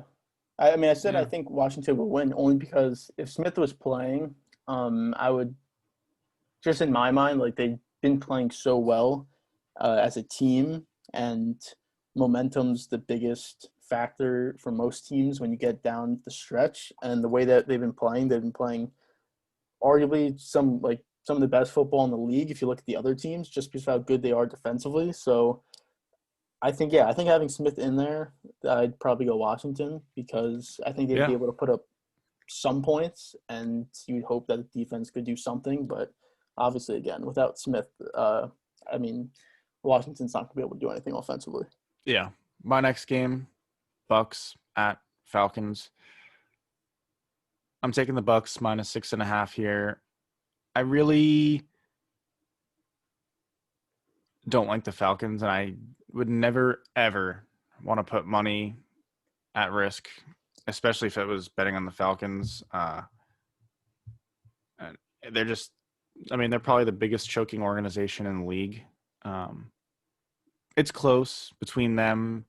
I mean, I said I Yeah. think Washington would win only because if Smith was playing, I would just in my mind, like they've been playing so well as a team, and momentum's the biggest factor for most teams when you get down the stretch. And the way that they've been playing arguably some of the best football in the league if you look at the other teams, just because of how good they are defensively. So I think having Smith in there, I'd probably go Washington because I think they'd be Yeah. able to put up some points, and you'd hope that the defense could do something. But obviously, again, without Smith, I mean, Washington's not going to be able to do anything offensively. Yeah. My next game, Bucks at Falcons. I'm taking the Bucks minus 6.5 here. I really don't like the Falcons, and I would never ever want to put money at risk, especially if it was betting on the Falcons. And they're just, I mean, they're probably the biggest choking organization in the league. Um, it's close between them,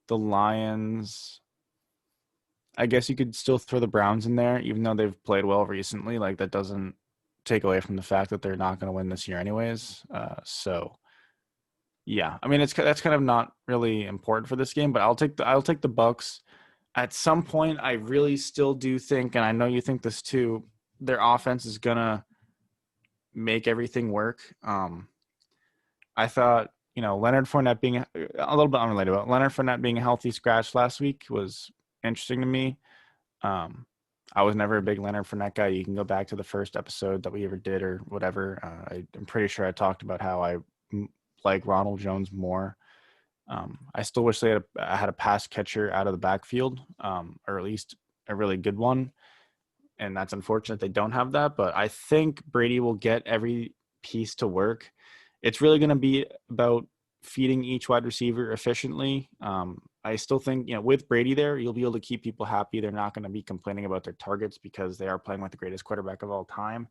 the Lions. I guess you could still throw the Browns in there, even though they've played well recently. Like that doesn't take away from the fact that they're not going to win this year, anyways. So yeah, I mean, that's kind of not really important for this game, but I'll take the Bucks. At some point, I really still do think, and I know you think this too, their offense is gonna make everything work. I thought, Leonard Fournette being a little bit unrelated, but Leonard Fournette being a healthy scratch last week was interesting to me. Um, I was never a big Leonard Fournette guy. You can go back to the first episode that we ever did or whatever. I'm pretty sure I talked about how like Ronald Jones more. I still wish I had a pass catcher out of the backfield, or at least a really good one. And that's unfortunate they don't have that. But I think Brady will get every piece to work. It's really going to be about feeding each wide receiver efficiently. I still think, with Brady there, you'll be able to keep people happy. They're not going to be complaining about their targets because they are playing with the greatest quarterback of all time.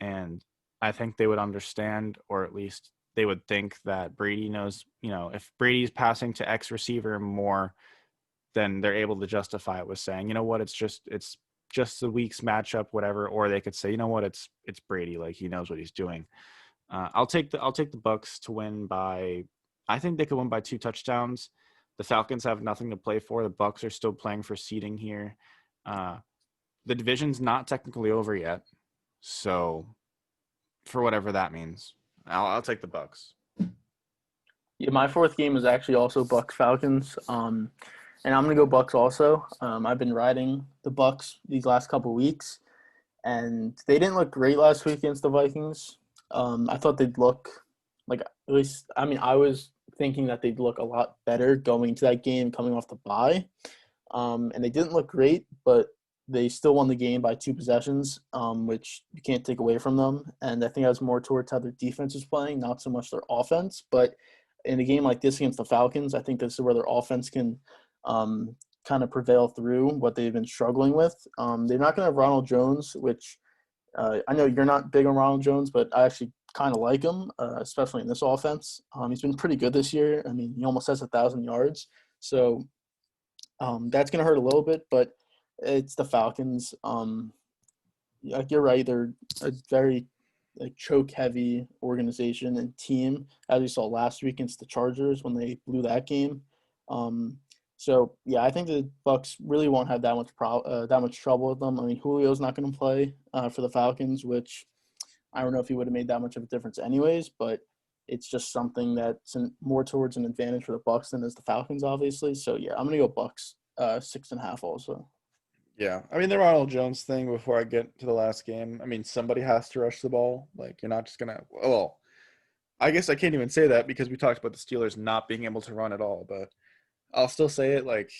And I think they would understand, or at least they would think that Brady knows, if Brady's passing to X receiver more, then they're able to justify it with saying, you know what, it's just the week's matchup, whatever. Or they could say, you know what, it's Brady, like he knows what he's doing. I'll take the Bucks to win by. I think they could win by 2 touchdowns. The Falcons have nothing to play for. The Bucks are still playing for seeding here. Uh, the division's not technically over yet, so for whatever that means, I'll take the Bucks. Yeah, my fourth game is actually also Bucks Falcons. And I'm gonna go Bucks also. I've been riding the Bucks these last couple weeks, and they didn't look great last week against the Vikings. I thought they'd look like at least. I mean, I was thinking that they'd look a lot better going into that game, coming off the bye. And they didn't look great, but they still won the game by 2 possessions, which you can't take away from them. And I think that was more towards how their defense is playing, not so much their offense. But in a game like this against the Falcons, I think this is where their offense can kind of prevail through what they've been struggling with. They're not going to have Ronald Jones, which I know you're not big on Ronald Jones, but I actually kind of like him, especially in this offense. He's been pretty good this year. I mean, he almost has 1,000 yards. So that's going to hurt a little bit, but it's the Falcons. Like you're right, they're a very choke-heavy organization and team, as we saw last week against the Chargers when they blew that game. So yeah, I think the Bucks really won't have that much trouble with them. I mean, Julio's not going to play for the Falcons, which I don't know if he would have made that much of a difference anyways, but it's just something that's more towards an advantage for the Bucks than is the Falcons, obviously. So yeah, I'm gonna go Bucks 6.5 also. Yeah, I mean the Ronald Jones thing. Before I get to the last game, I mean somebody has to rush the ball. Like you're not just gonna. Well, I guess I can't even say that because we talked about the Steelers not being able to run at all. But I'll still say it, like,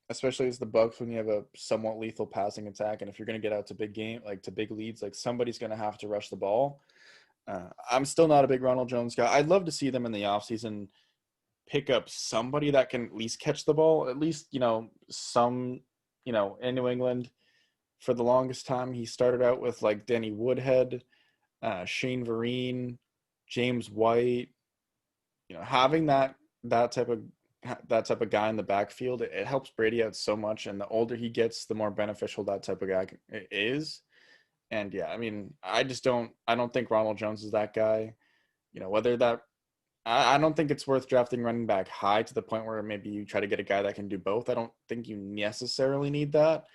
especially as the Bucks, when you have a somewhat lethal passing attack, and if you're going to get out to big leads, like somebody's going to have to rush the ball. I'm still not a big Ronald Jones guy. I'd love to see them in the offseason pick up somebody that can at least catch the ball, at least, some, in New England. For the longest time, he started out with like Denny Woodhead, Shane Vereen, James White. Having that type of that type of guy in the backfield, it helps Brady out so much. And the older he gets, the more beneficial that type of guy is. And yeah, I mean, I don't think Ronald Jones is that guy. Whether that, I don't think it's worth drafting running back high to the point where maybe you try to get a guy that can do both. I don't think you necessarily need that.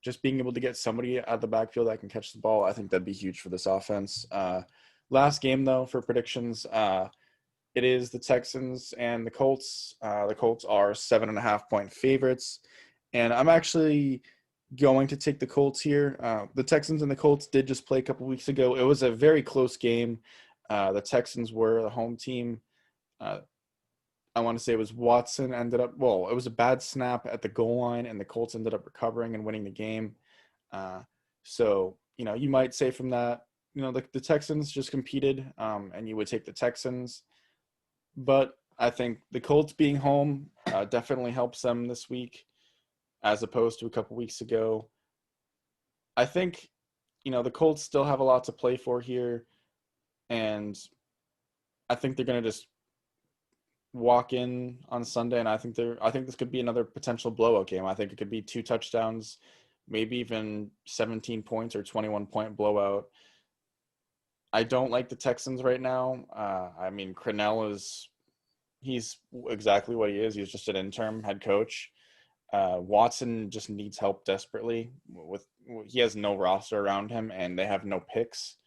Just being able to get somebody out of the backfield that can catch the ball, I think that'd be huge for this offense. Last game though for predictions, it is the Texans and the Colts. The Colts are 7.5-point favorites, and I'm actually going to take the Colts here. The Texans and the Colts did just play a couple weeks ago. It was a very close game. The Texans were the home team. I want to say it was Watson it was a bad snap at the goal line, and the Colts ended up recovering and winning the game. So, you might say from that, the Texans just competed, and you would take the Texans. But I think the Colts being home definitely helps them this week as opposed to a couple weeks ago. I think, the Colts still have a lot to play for here, and I think they're going to just walk in on Sunday, and I think this could be another potential blowout game. I think it could be 2 touchdowns, maybe even 17 points or 21-point blowout. I don't like the Texans right now. I mean, he's exactly what he is. He's just an interim head coach. Watson just needs help desperately. He has no roster around him, and they have no picks,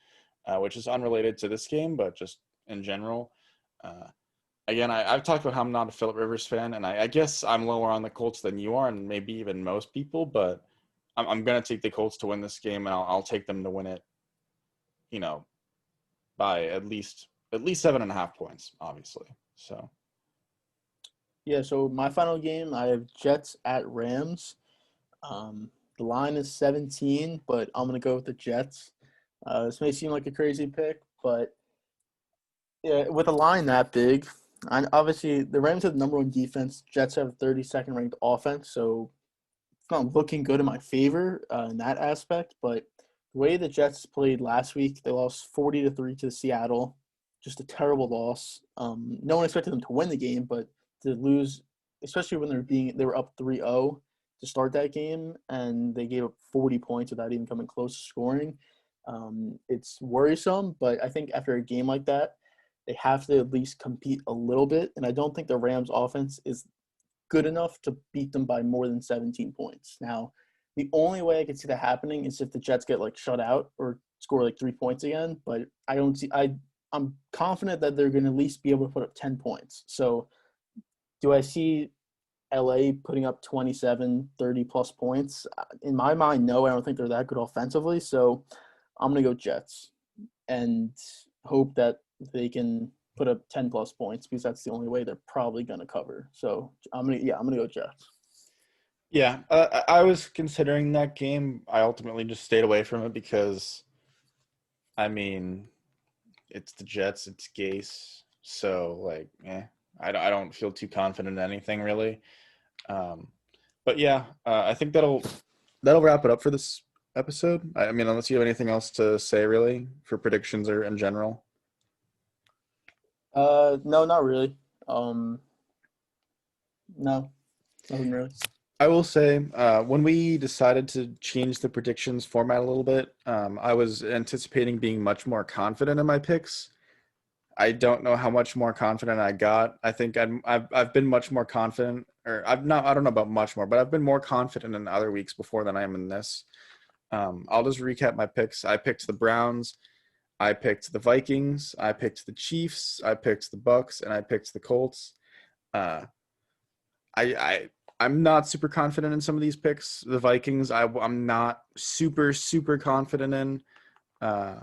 which is unrelated to this game, but just in general. Again, I've talked about how I'm not a Phillip Rivers fan, and I guess I'm lower on the Colts than you are, and maybe even most people, but I'm gonna take the Colts to win this game, and I'll take them to win it. You know, by at least 7.5 points, obviously. So Yeah, so my final game, I have Jets at Rams. The line is 17, but I'm gonna go with the Jets. This may seem like a crazy pick, but yeah, with a line that big, obviously the Rams have the number one defense. Jets have 32nd ranked offense, so it's not looking good in my favor in that aspect. But the way the Jets played last week, they lost 40-3 to Seattle. Just a terrible loss. No one expected them to win the game, but to lose, especially when they were up 3-0 to start that game, and they gave up 40 points without even coming close to scoring. It's worrisome, but I think after a game like that, they have to at least compete a little bit. And I don't think the Rams offense is good enough to beat them by more than 17 points. Now, the only way I could see that happening is if the Jets get like shut out or score like 3 points again. But I don't see. I'm confident that they're going to at least be able to put up 10 points. So, do I see LA putting up 27, 30 plus points? In my mind, no. I don't think they're that good offensively. So, I'm going to go Jets and hope that they can put up 10 plus points because that's the only way they're probably going to cover. So I'm gonna go Jets. yeah, I was considering that game. I ultimately just stayed away from it because, I mean, it's the Jets, it's Gase, so like, I don't feel too confident in anything really. Um, but yeah, I think that'll wrap it up for this episode. I mean, unless you have anything else to say really for predictions or in general. No, not really. No, nothing really. I will say, when we decided to change the predictions format a little bit, I was anticipating being much more confident in my picks. I don't know how much more confident I got. I think I've been much more confident, or I've not. I don't know about much more, but I've been more confident in other weeks before than I am in this. I'll just recap my picks. I picked the Browns. I picked the Vikings. I picked the Chiefs. I picked the Bucks, and I picked the Colts. Uh, I'm not super confident in some of these picks. The Vikings, I'm not super confident in. Uh,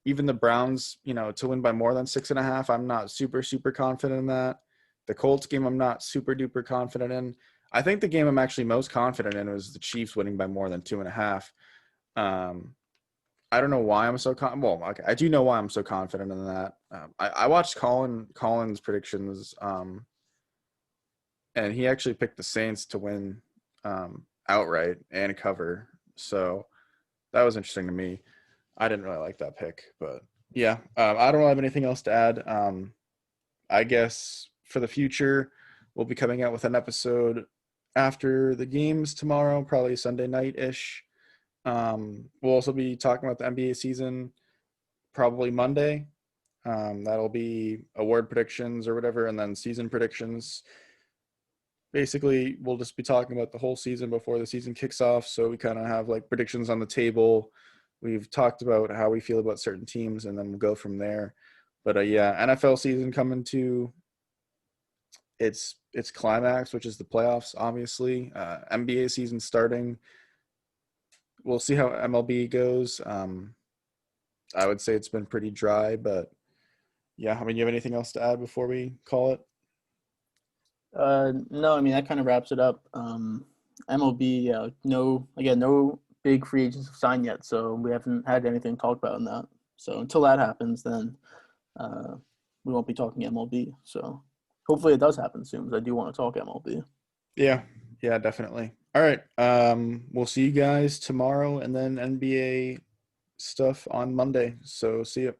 Even the Browns, to win by more than 6.5, I'm not super confident in that. The Colts game, I'm not super duper confident in. I think the game I'm actually most confident in was the Chiefs winning by more than 2.5. I don't know why I'm so well. Okay, I do know why I'm so confident in that. I watched Colin's predictions, and he actually picked the Saints to win outright and cover. So that was interesting to me. I didn't really like that pick, but yeah, I don't have anything else to add. I guess for the future, we'll be coming out with an episode after the games tomorrow, probably Sunday night ish. We'll also be talking about the NBA season probably Monday. That'll be award predictions or whatever, and then season predictions. Basically, we'll just be talking about the whole season before the season kicks off. So we kind of have like predictions on the table. We've talked about how we feel about certain teams, and then we'll go from there. But yeah, NFL season coming to its climax, which is the playoffs. Obviously, NBA season starting. We'll see how MLB goes. I would say it's been pretty dry, but yeah. I mean, you have anything else to add before we call it? No, I mean that kind of wraps it up. MLB, yeah, no big free agents have signed yet, so we haven't had anything to talk about in that. So until that happens, then uh, we won't be talking MLB. So hopefully it does happen soon, because I do want to talk MLB. Yeah, yeah, definitely. All right. We'll see you guys tomorrow, and then NBA stuff on Monday. So see you.